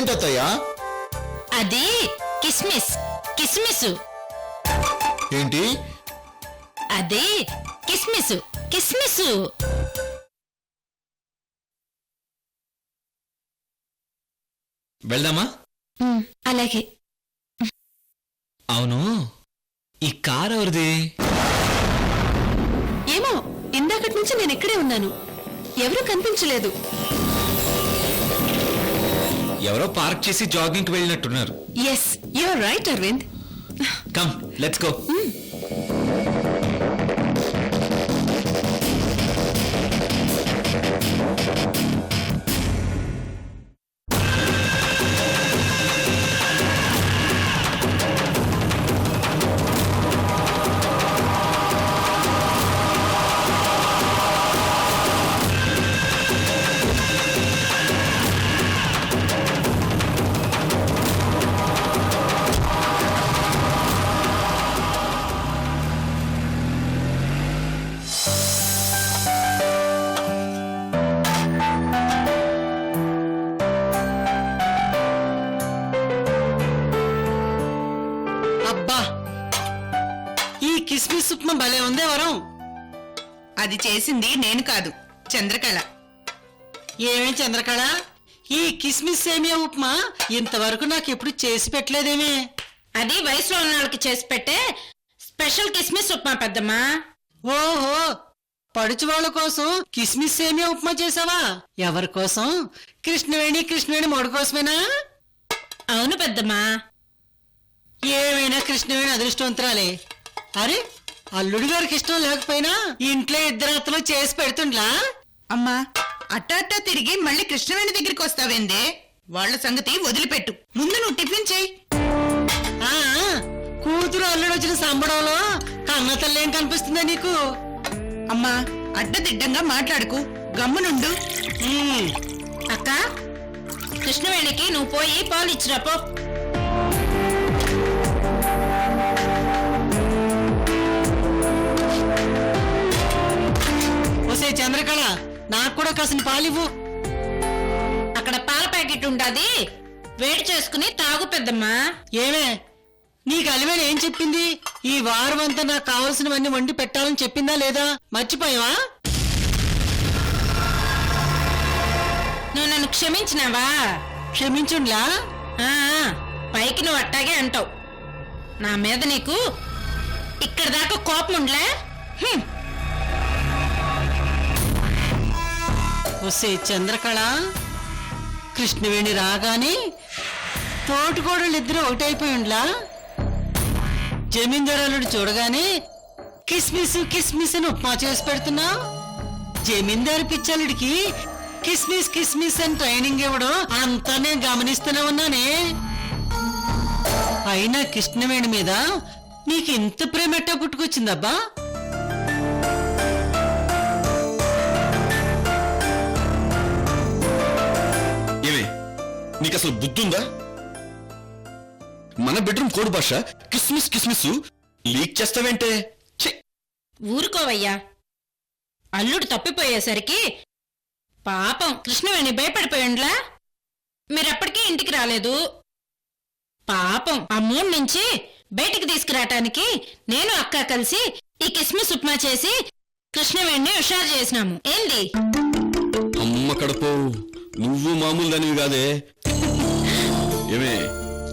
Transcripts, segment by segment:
అదేంటత్తయ్యా? అది కిస్మిస్. కిస్మిస్ ఏంటి? అదే కిస్మిస్. కిస్మిస్. వెళ్దామా? అలాగే. అవును, ఈ కార్ ఎవరిది? ఏమో, ఇందాకటి నుంచి నేను ఇక్కడే ఉన్నాను, ఎవరూ కనిపించలేదు. ఎవరో పార్క్ చేసి జాగింగ్ కి వెళ్ళినట్టున్నారు. Yes, you are right Arvind. Come, let's go. కిస్మిస్ ఉప్మా భలే ఉందే వరం. అది చేసింది నేను కాదు, చంద్రకళ. ఏమే చంద్రకళ, ఈ కిస్మిస్ సేమియా ఉప్మా ఇంతవరకు నాకు ఎప్పుడు చేసి పెట్టలేదేమే? అది వయసులో ఉన్న వాళ్ళకి చేసి పెట్టే స్పెషల్ కిస్మిస్ ఉప్మా పెద్దమ్మా. ఓహో, పడుచు వాళ్ళ కోసం కిస్మిస్ సేమియా ఉప్మా చేసావా? ఎవరి కోసం? కృష్ణవేణి మొడు కోసమేనా? అవును పెద్దమ్మా. ఏమైనా కృష్ణవేణి అదృష్టవంతురాలే. అరే, అల్లుడి గారికి ఇష్టం లేకపోయినా ఇంట్లో ఇద్దరు అత్తలు చేసి పెడుతుండ్లా? అమ్మా, అట్టా తిరిగి మళ్ళీ కృష్ణవేణి దగ్గరికి వస్తావేందే? వాళ్ల సంగతి వదిలిపెట్టు, ముందు నువ్వు టిఫిన్ చెయ్యి. కూతురు అల్లుడు వచ్చిన సంబడంలో కన్న తల్లి ఏం కనిపిస్తుందా నీకు? అమ్మా, అడ్డదిడ్డంగా మాట్లాడుకు, గమ్మునుండు. అక్క, కృష్ణవేణికి నువ్వు పోయి పాలు ఇచ్చిరాపో. చంద్రకళ, నాకు కూడా కాసిన పాలివ్వు. అక్కడ పాల ప్యాకెట్ ఉండాది, వేడి చేసుకుని తాగు పెద్దమ్మా. ఏమే, నీకు అలివేలు ఏం చెప్పింది? ఈ వారం అంతా నాకు కావలసినవన్నీ వండి పెట్టాలని చెప్పిందా లేదా? మర్చిపోయావా? నువ్వు నన్ను క్షమించినావా? క్షమించుండ్లా? పైకి నువ్వు అట్టాగే అంటావు, నా మీద నీకు ఇక్కడ దాకా కోపం ఉండలే? వస్తే చంద్రకళ, కృష్ణవేణి రాగానే తోటికోడళ్ళు ఇద్దరు ఒకటైపోయి ఉండ్లా? జమీందారుడు చూడగానే కిస్మిస్ కిస్మిస్ అని ఉప్మా చేసి పెడుతున్నా? జమీందారు పిచ్చలుడికి కిస్మిస్ కిస్మిస్ అని ట్రైనింగ్ ఇవ్వడం అంతా నేను గమనిస్తూనే ఉన్నానే. అయినా కృష్ణవేణి మీద నీకు ఇంత ప్రేమెట్టా పుట్టుకొచ్చిందబ్బా? నీకు అసలు బుద్ధుందా? మన బెడ్రూమ్ కోడ్ భాష కిస్మిస్ కిస్మిస్ లీక్ చేస్తావేంటే? ఊరుకోవయ్యా, అల్లుడు తప్పిపోయేసరికి పాపం కృష్ణవేణి భయపడిపోయిండ్లా? మీరప్పటికీ ఇంటికి రాలేదు. పాపం ఆ మూడు నుంచి బయటికి తీసుకురావటానికి నేను అక్క కలిసి ఈ కిస్మిస్ ఉప్మా చేసి కృష్ణవేణిని హుషారు చేసినాము. ఏంది? అమ్మ కడుపు, నువ్వు మామూలు దానివి కాదే. ఏమే,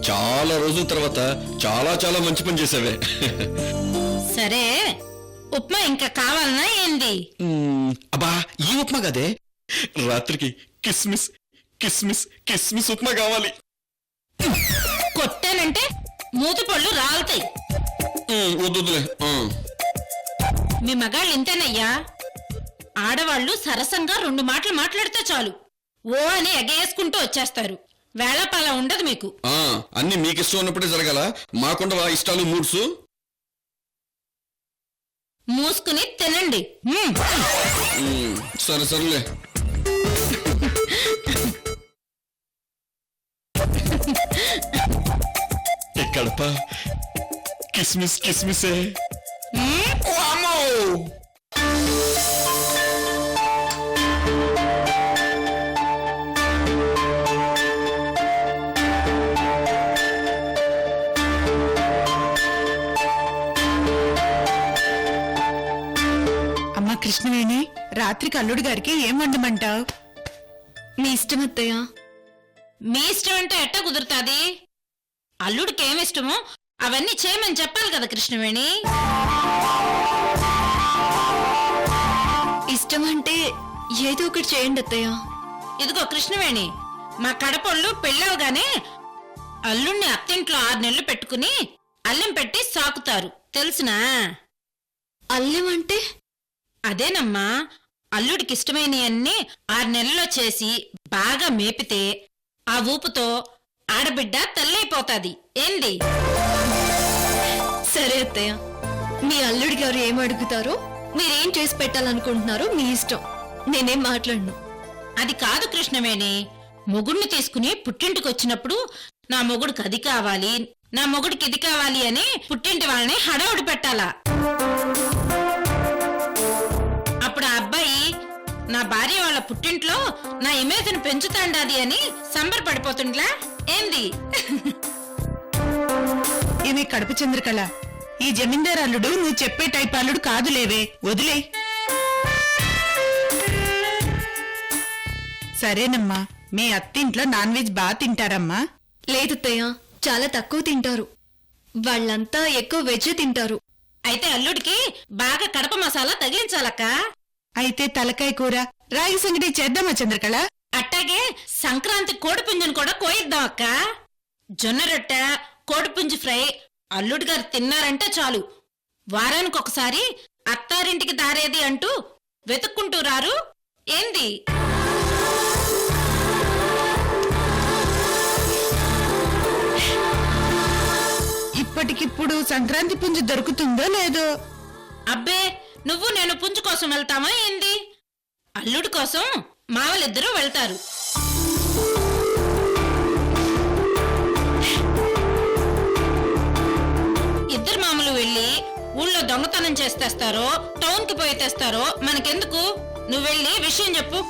చాలా రోజుల తర్వాత చాలా చాలా మంచి పని చేసావే. సరే, ఉప్మా ఇంకా కావాలనా ఏంది? అబ్బా, ఈ ఉప్మా కాదే, రాత్రికి కిస్మిస్ కిస్మిస్ కిస్మిస్ ఉప్మా కావాలి. కొట్టానంటే మూతి పళ్ళు రాలుతాయి. వద్దులే. మీ మగాళ్ళు ఇంతేనయ్యా, ఆడవాళ్లు సరసంగా 2 మాటలు మాట్లాడితే చాలు ఓ అని ఎగేసుకుంటూ వచ్చేస్తారు. వేళపాల ఉండదు మీకు. అన్ని మీకిష్టం ఉన్నప్పుడే జరగాల, మాకుండవా ఇష్టాలు మూడ్సు? మూసుకుని తినండి. సరే సరేలే. కడప కిస్మిస్ కిస్మిసే. రాత్రికి అల్లుడు గారికి ఏం వండమంటావు? మీ ఇష్టం అత్తయ్య. మీ ఇష్టం అంటే ఎట్ట కుదురుతాది? అల్లుడికి ఏమిష్టమో అవన్నీ చేయమని చెప్పాలి కదా కృష్ణవేణి. ఇష్టం అంటే ఏదో ఒకటి చేయండి అత్తయ్య. ఇదిగో కృష్ణవేణి, మా కడపళ్ళు పెళ్ళవగానే అల్లుణ్ణి అత్తింట్లో 6 నెలలు పెట్టుకుని అల్లెం పెట్టి సాకుతారు తెలుసునా? అల్లెం అంటే? అదేనమ్మా, అల్లుడికి ఇష్టమైనవన్నీ 6 నెలల్లో చేసి బాగా మేపితే ఆ ఊపుతో ఆడబిడ్డ తల్లైపోతాది. ఏంది? సరే అత్తయ్య, మీ అల్లుడి గారు ఏం అడుగుతారో, మీరేం చేసి పెట్టాలనుకుంటున్నారో మీ ఇష్టం. నేనేం మాట్లాడను. అది కాదు కృష్ణవేణి, మొగుడిని తీసుకుని పుట్టింటికి వచ్చినప్పుడు నా మొగుడికి అది కావాలి, నా మొగుడికి ఇది కావాలి అని పుట్టింటి వాళ్ళని హడావుడి పెట్టాలా. అప్పుడు ఆ అబ్బాయి నా భార్య వాళ్ళ పుట్టింట్లో నా ఇమేజ్ని పెంచుతాండాది అని సంబరపడిపోతుండ్లా. ఏంది? ఏమి కడప చంద్రకళ, ఈ జమీందార్ అల్లుడు నువ్వు చెప్పే టైప్ అల్లుడు కాదులేవే, వదిలే. సరేనమ్మా, మీ అత్తింట్లో నాన్ వెజ్ బాగా తింటారమ్మా? లేదు అత్తయ్య, చాలా తక్కువ తింటారు. వాళ్ళంతా ఎక్కువ వెజ్ తింటారు. అయితే అల్లుడికి బాగా కడప మసాలా తగిలించాలక్క. అయితే తలకాయ కూర, రాగి సంగటి చేద్దామా చంద్రకళ? అట్టాగే సంక్రాంతి కోడిపుంజును కూడా కోయిద్దాం అక్క. జొన్న రొట్టె, కోడిపుంజు ఫ్రై అల్లుడు గారు తిన్నారంటే చాలు, వారానికి ఒకసారి అత్తారింటికి దారేది అంటూ వెతుక్కుంటూ రారు. ఏంది? ఇప్పటికిప్పుడు సంక్రాంతి పుంజు దొరుకుతుందో లేదో? అబ్బే, నువ్వు నేను పుంజు కోసం వెళ్తామా ఏంది? అల్లుడి కోసం మావలిద్దరూ వెళ్తారు. ఇద్దరు మామూలు వెళ్ళి ఊళ్ళో దొంగతనం చేస్తేస్తారో టౌన్ కి పోయి తెస్తారో మనకెందుకు? నువ్వు వెళ్ళి విషయం చెప్పు.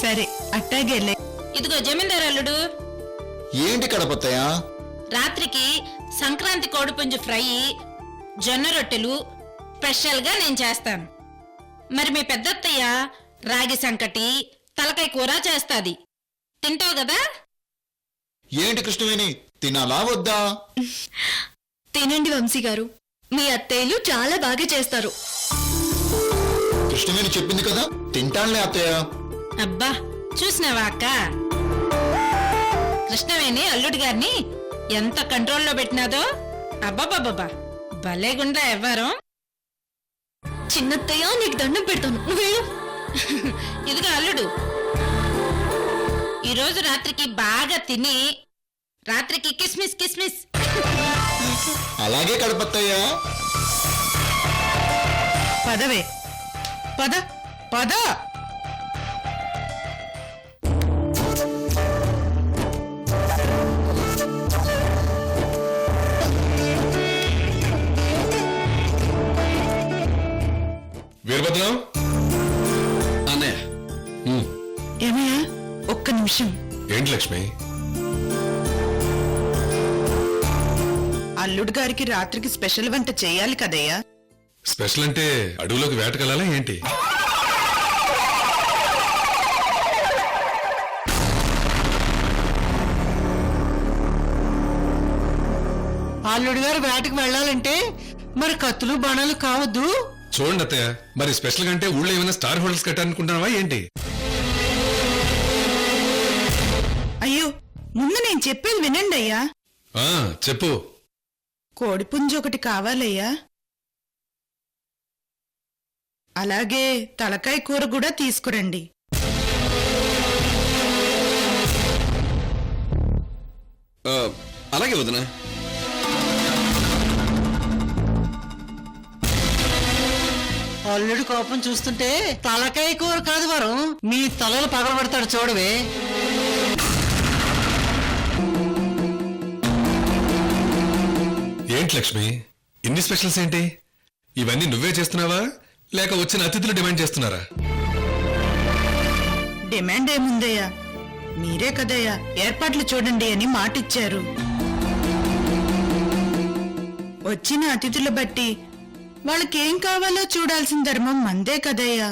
సరే అట్టాగేలే. ఇదిగో జమీందారు అల్లుడు, ఏంటి కడపత్తయ్యా? రాత్రికి సంక్రాంతి కోడిపుంజు ఫ్రై, జొన్న రొట్టెలు స్పెషల్ గా నేను చేస్తాను. మరి మీ పెద్దత్తయ్య రాగి సంకటి, తలకాయ కూర చేస్తాది. తింటావు కదా? ఏంటి కృష్ణవేణి, తినాలా వద్దా? తినండి వంశీ గారు, మీ అత్తయ్యలు చాలా బాగా చేస్తారు. కృష్ణవేణి చెప్పింది కదా, తింటానులే అత్తయ్య. అబ్బా, చూసినావా అక్క? కృష్ణవేణి అల్లుడి గారిని ఎంత కంట్రోల్లో పెట్టినాదో. అబ్బాబాబా, భలేగుండా ఎవ్వరం. చిన్నత్తయ్య, నీకు దండం పెడతాను, నువ్వు వెళ్ళు. ఇదిగో అల్లుడు, ఈరోజు రాత్రికి బాగా తిని రాత్రికి కిస్మిస్ కిస్మిస్. అలాగే కడపత్తయ్యా. పదవే, పద పద. వీరభద్రం అన్నయ్య. ఏమయ్యా, ఒక్క నిమిషం. ఏంటి లక్ష్మి? అల్లుడు గారికి రాత్రికి స్పెషల్ వంట చేయాలి కదయ్యా? స్పెషల్ అంటే అడవులోకి వేటకెళ్ళాలా ఏంటి? అల్లుడు గారు వేటకు వెళ్ళాలంటే మరి కత్తులు బాణాలు కావద్దు. చూడండి అత్తయ్య, మరి స్పెషల్ అంటే ఊళ్ళో ఏమైనా స్టార్ హోటల్స్ కట్టాలనుకుంటున్నావా ఏంటి? అయ్యో, ముందు నేను చెప్పేది వినండి అయ్యా. ఆ చెప్పు. కోడిపుంజు ఒకటి కావాలయ్యా, అలాగే తలకాయ కూర కూడా తీసుకురండి. అలాగే వదినా. అల్లుడి కోపం చూస్తుంటే తలకాయ కూర కాదు వరం, మీ తలలు పగలబడతాడు చూడవే. ఏంటి లక్ష్మి, ఇన్ని స్పెషల్స్ ఏంటి? ఇవన్నీ నువ్వే చేస్తున్నావా లేక వచ్చిన అతిథులు డిమాండ్ చేస్తున్నారా? డిమాండ్ ఏముందయ్యా, మీరే కదయ్యా ఏర్పాట్లు చూడండి అని మాటిచ్చారు. వచ్చిన అతిథుల బట్టి వాళ్ళకేం కావాలో చూడాల్సిన ధర్మం మందే కదయ్యా.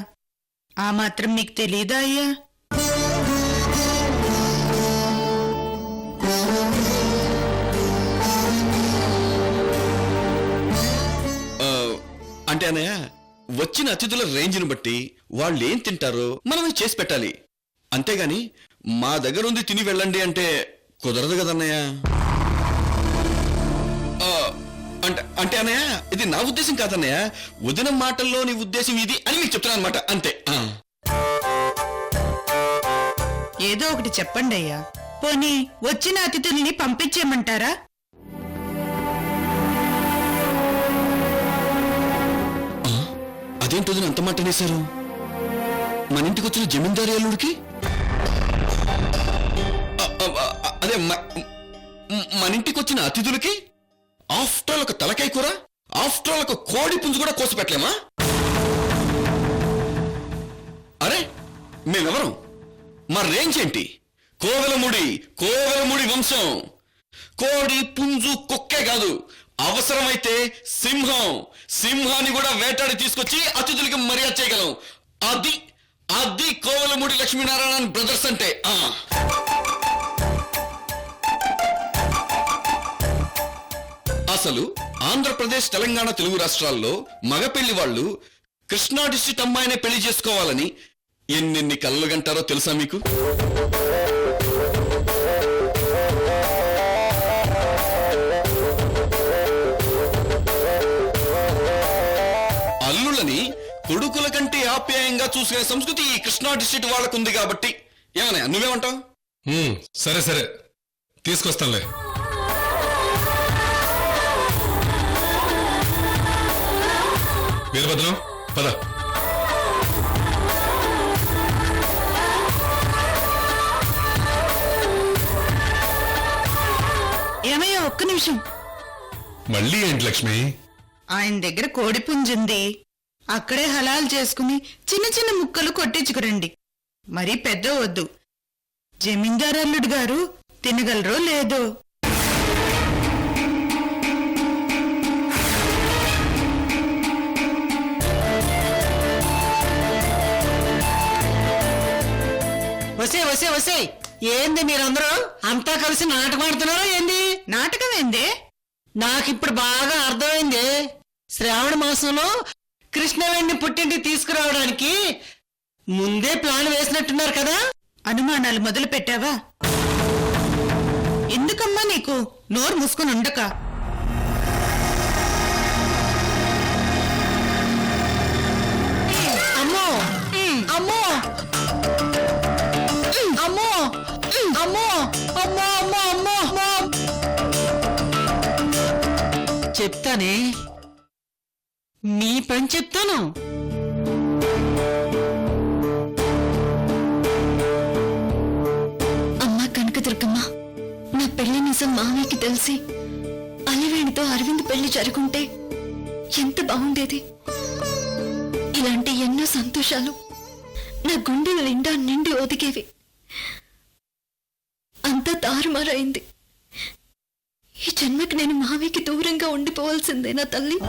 ఆ మాత్రం మీకు తెలీదా అయ్యా? అంటే అన్నయ్య, వచ్చిన అతిథుల రేంజ్ని బట్టి వాళ్ళు ఏం తింటారో మనం చేసి పెట్టాలి. అంతేగాని మా దగ్గర ఉంది తిని వెళ్ళండి అంటే కుదరదు కదన్నయ్య. అంటే అన్నయ్య, ఇది నా ఉద్దేశం కాదన్నయ్య, వదిన మాటల్లో నీ ఉద్దేశం ఇది అని మీకు చెప్తున్నాను అనమాట, అంతే. ఏదో ఒకటి చెప్పండి అయ్యా. పోనీ వచ్చిన అతిథుల్ని పంపించేయమంటారా? అదేంటి వదిన అంత మాట అనేశారు? మన ఇంటికి వచ్చిన జమీందారు అల్లుడికి అదే మన ఇంటికి వచ్చిన అతిథులకి ఆఫ్టర్ ఆల్ ఒక తలకాయ కూర, ఆఫ్టర్ ఆల్ ఒక కోడి పుంజు కూడా కోసి పెట్టలేమా? అరే మేమెవరం? మా రేంజ్ ఏంటి? కోవెలముడి వంశం. కోడి పుంజు కుక్కే కాదు, అవసరమైతే సింహాన్ని కూడా వేటాడి తీసుకొచ్చి అతిథులకి మర్యాద చేయగలం. అది కోవెలముడి లక్ష్మీనారాయణ బ్రదర్స్ అంటే. అసలు ఆంధ్రప్రదేశ్, తెలంగాణ, తెలుగు రాష్ట్రాల్లో మగ పెళ్లి వాళ్ళు కృష్ణా డిస్ట్రిక్ట్ అమ్మాయినే పెళ్లి చేసుకోవాలని ఎన్నెన్ని కలలు గంటారో తెలుసా మీకు? అల్లుళ్ళని కొడుకుల కంటే ఆప్యాయంగా చూసుకునే సంస్కృతి ఈ కృష్ణా డిస్ట్రిక్ట్ వాళ్ళకుంది కాబట్టి. ఏమన్నా నువ్వేమంటావు? సరే సరే, తీసుకొస్తానులే. వీరభద్రం పద. ఏమయ్యా, ఒక్క నిమిషం. మళ్ళీ ఏంటి లక్ష్మి? ఆయన దగ్గర కోడి పుంజుంది, అక్కడే హలాల్ చేసుకుని చిన్న చిన్న ముక్కలు కొట్టించుకురండి. మరీ పెద్ద వద్దు. జమీందారు అల్లుడు గారు తినగలరో లేదో. వసే ఏంది మీరందరూ అంతా కలిసి నాటకం ఆడుతున్నారా ఏంది? నాటకం ఏందే? నాకిప్పుడు బాగా అర్థమైంది. శ్రావణ మాసంలో కృష్ణవేణిని పుట్టింటికి తీసుకురావడానికి ముందే ప్లాన్ వేసినట్టున్నారు కదా. అనుమానాలు మొదలు పెట్టావా? ఎందుకమ్మా నీకు నోరు మూసుకుని ఉండక? అమ్మో అమ్మో అమ్మో అమ్మో అమ్మో అమ్మో అమ్మో అమ్మో చెప్తానే, మీ పని చెప్తాను. అమ్మా కనకదుర్గమ్మ, నా పెళ్లి నిజం మామయ్యకి తెలిసి అలివేణితో అరవింద్ పెళ్లి జరుగుంటే ఎంత బాగుండేది. ఇలాంటి ఎన్నో సంతోషాలు నా గుండెల నిండా నిండి ఒదిగేవి. అంతా తారుమారైంది. ఈ జన్మకి నేను మామయ్యకి దూరంగా ఉండిపోవాల్సిందే నా తల్లి.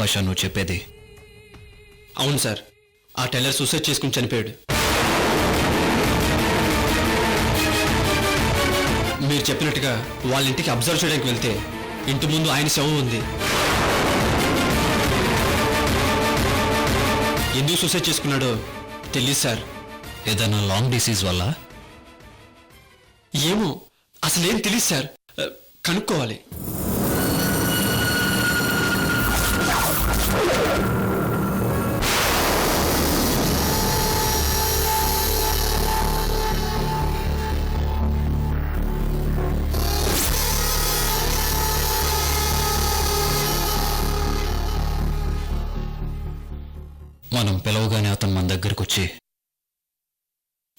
భాష నువ్వు చెప్పేది? అవును సార్, ఆ టైలర్ సూసైడ్ చేసుకుని చనిపోయాడు. మీరు చెప్పినట్టుగా వాళ్ళ ఇంటికి అబ్జర్వ్ చేయడానికి వెళ్తే ఇంటి ముందు ఆయన శవం ఉంది. ఎందుకు సూసైడ్ చేసుకున్నాడో తెలియదు సార్. ఏదైనా లాంగ్ డిసీజ్ వల్ల? ఏమో, అసలేం తెలియదు సార్. కనుక్కోవాలి. మనం పిలవగానే అతను మన దగ్గరకు వచ్చి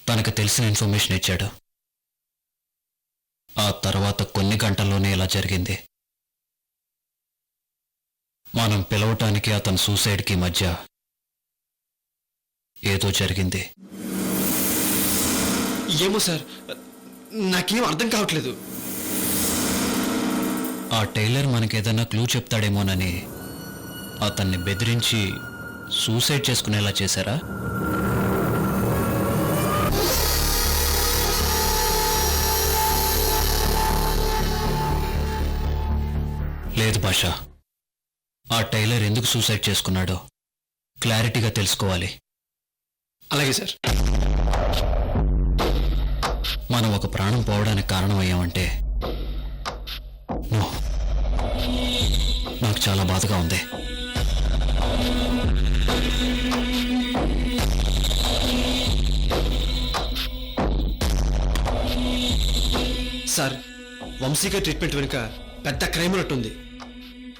తనకు తెలిసిన ఇన్ఫర్మేషన్ ఇచ్చాడు. ఆ తర్వాత కొన్ని గంటల్లోనే ఇలా జరిగింది. మనం పిలవటానికి అతని సూసైడ్కి మధ్య ఏదో జరిగింది. ఏమో సార్, నాకేం అర్థం కావట్లేదు. ఆ టైలర్ మనకేదన్నా క్లూ చెప్తాడేమోనని అతన్ని బెదిరించి సూసైడ్ చేసుకునేలా చేశారా? లేదు భాషా, ఆ టైలర్ ఎందుకు సూసైడ్ చేసుకున్నాడో క్లారిటీగా తెలుసుకోవాలి. అలాగే సార్. మనం ఒక ప్రాణం పోవడానికి కారణమయ్యామంటే నో, నాకు చాలా బాధగా ఉంది. సార్, వంశీగా ట్రీట్మెంట్ వెనుక పెద్ద క్రైమ్ ఉన్నట్టుంది.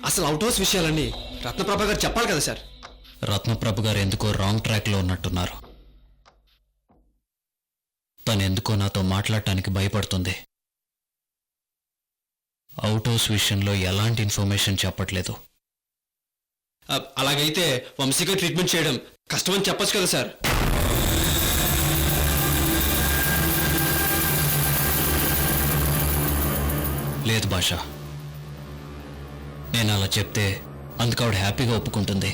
అసలు అవుట్ హౌస్ విషయాలన్నీ రత్నప్రభ గారు చెప్పాలి కదా సార్. రత్నప్రభు గారు ఎందుకో రాంగ్ ట్రాక్లో ఉన్నట్టున్నారు. తను ఎందుకో నాతో మాట్లాడటానికి భయపడుతుంది. అవుట్ హౌస్ విషయంలో ఎలాంటి ఇన్ఫర్మేషన్ చెప్పట్లేదు. అలాగైతే వంశీగా ట్రీట్మెంట్ చేయడం కష్టమని చెప్పొచ్చు కదా సార్. లేదు భాష, నేను అలా చెప్తే అందుకు ఆవిడ హ్యాపీగా ఒప్పుకుంటుంది.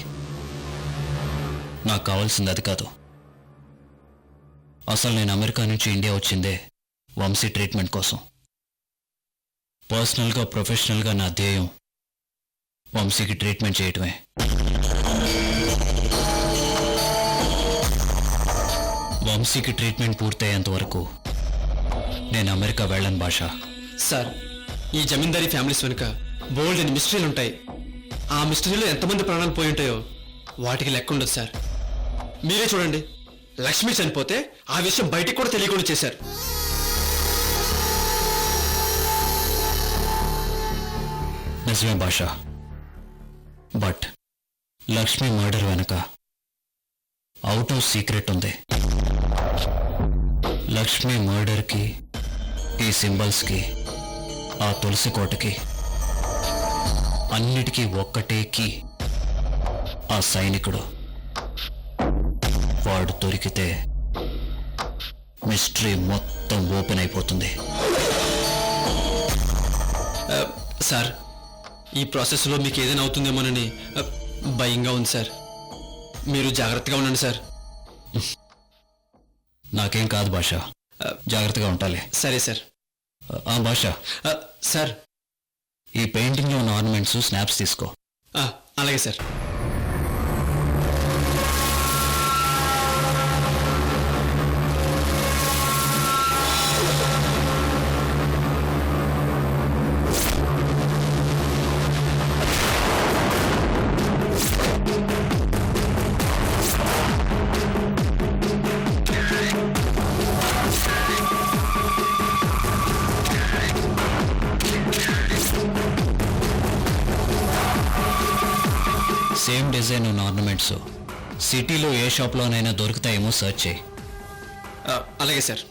నాకు కావాల్సింది అది కాదు. అసలు నేను అమెరికా నుంచి ఇండియా వచ్చిందే వంశీ ట్రీట్మెంట్ కోసం. పర్సనల్గా ప్రొఫెషనల్గా నా ధ్యేయం వంశీకి ట్రీట్మెంట్ చేయటమే. వంశీకి ట్రీట్మెంట్ పూర్తయ్యేంత వరకు నేను అమెరికా వెళ్ళను భాష. సార్, ఈ జమీందారీ ఫ్యామిలీస్ వెనుక బోల్డ్ అని మిస్టరీలు ఉంటాయి. ఆ మిస్టరీలో ఎంతమంది ప్రాణాలు పోయి ఉంటాయో వాటికి లెక్క ఉండదు సార్. మీరే చూడండి, లక్ష్మి చనిపోతే ఆ విషయం బయటికి కూడా తెలియకుండా చేశారు. నిజమే భాష, బట్ లక్ష్మి మర్డర్ వెనుక అవుట్ ఆఫ్ సీక్రెట్ ఉంది. లక్ష్మి మర్డర్కి, ఈ సింబల్స్కి, ఆ తులసి కోటకి అన్నిటికీ ఒక్కటే కీ. ఆ సైనికుడు వాడు దొరికితే మిస్టరీ మొత్తం ఓపెన్ అయిపోతుంది. సార్, ఈ ప్రాసెస్లో మీకు ఏదైనా అవుతుందేమోనని భయంగా ఉంది సార్. మీరు జాగ్రత్తగా ఉండండి సార్. నాకేం కాదు భాష, జాగ్రత్తగా ఉండాలి. సరే సార్. ఆ భాష, సార్, ఈ పెయింటింగ్లో ఉన్న ఆర్నమెంట్స్ స్నాప్స్ తీసుకో. అలాగే సార్. సేమ్ డిజైన్ ఉన్న ఆర్నమెంట్స్ సిటీలో ఏ షాప్లోనైనా దొరుకుతాయేమో సర్చ్ చేయి. అలాగే సార్.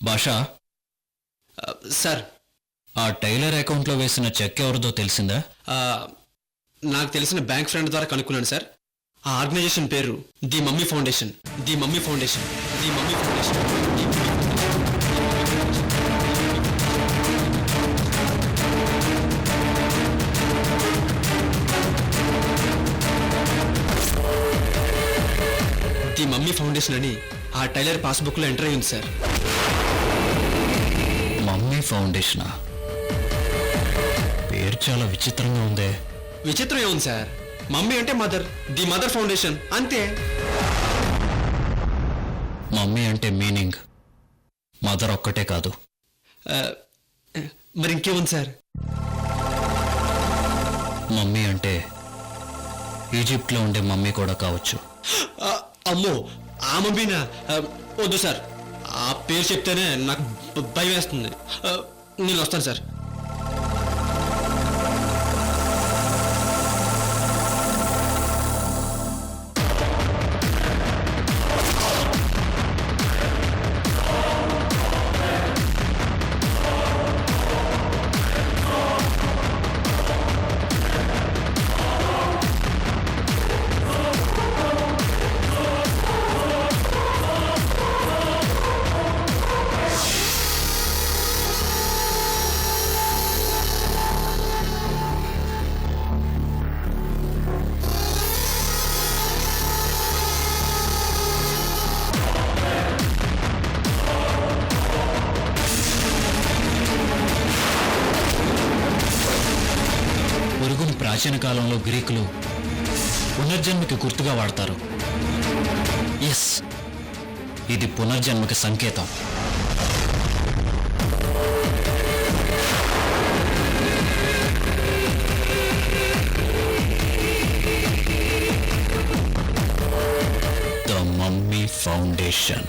భాష, సార్, ఆ టైలర్ అకౌంట్లో వేసిన చెక్ ఎవరిదో తెలిసిందా? నాకు తెలిసిన బ్యాంక్ ఫ్రెండ్ ద్వారా కనుక్కున్నాను సార్. ఆ ఆర్గనైజేషన్ పేరు the mummy foundation. The mummy foundation. The mummy foundation. The mummy foundation అని ఆ టైలర్ పాస్బుక్లో ఎంటర్ అయ్యింది సార్. మమ్మీ ఫౌండేషనా? పేరు చాలా విచిత్రంగా ఉందే. విచిత్రం ఏముంది సార్, మమ్మీ అంటే మదర్, ది మదర్ ఫౌండేషన్ అంతే. మమ్మీ అంటే మీనింగ్ మదర్ ఒక్కటే కాదు. మరి ఇంకేముంది సార్? మమ్మీ అంటే ఈజిప్ట్లో ఉండే మమ్మీ కూడా కావచ్చు. అమ్మో, ఆ మమ్మీనా? వద్దు సార్, ఆ పేరు చెప్తేనే నాకు భయం వేస్తుంది. నేను వస్తాను సార్. ప్రాచీన కాలంలో గ్రీకులు పునర్జన్మకి గుర్తుగా వాడతారు. ఎస్, ఇది పునర్జన్మకి సంకేతం. The mummy foundation.